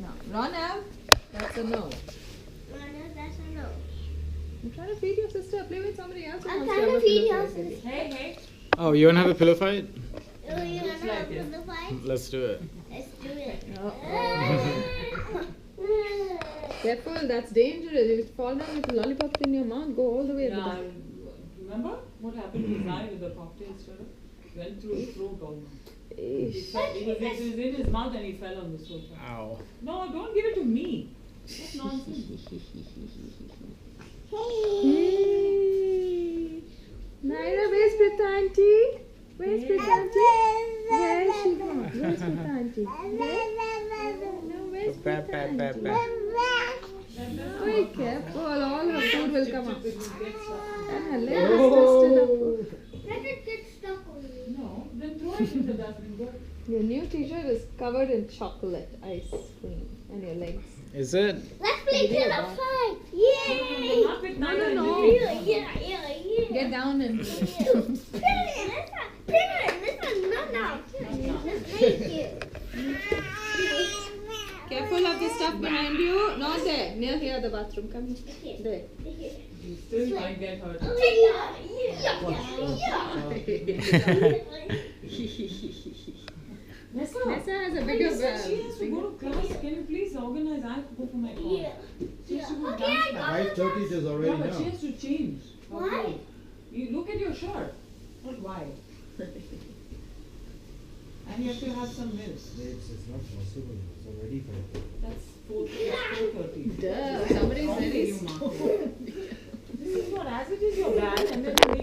No. Ronav, that's a no. Ronav, that's a no. I'm trying to feed your sister. Play with somebody else. I'm trying to feed your sister. Hey. Oh, you wanna have a pillow fight? Oh, you want to have a fight? Let's do it. Let's do it. Careful, that's dangerous. You fall down with a lollipop in your mouth. Go all the way at the Yeah, back. remember what happened to Zai with the cocktail stirrer? Went through his throat almost. Eesh. It was in his mouth and he fell on the sofa. Ow. No, don't give it to me. That's nonsense. Hey. Naira, where's Pritha auntie? Where's Pritha auntie? Where is she gone? Where's Pritha auntie? There? No, where's Pritha auntie? Be careful, all her food will come up. Let her twisted up. Let it get stuck on me. No, then throw it in the dustbin. Go. Your new t-shirt is covered in chocolate ice cream and your legs. Is it? Let's play pillow fight. Yay! Not with Naira. No. Yeah. Get down and Let's not. No. Let's make it. careful of the stuff behind you. Not there. Near here, the bathroom. Come here. There. You still might get hurt. Nessa Nessa has a bigger she has to go to class. Can you please organize? I have to go for my call. She has to go Okay, dance I class. got 5:30 it is already Yeah, but now. she has to change. Why? You look at your shirt. Not why. And you have to have some milk. It's not possible. It's already 5:30. That's 4:30. Duh. Somebody's Wrong very with you, small. Mark. This is what, as it is your bag, and then you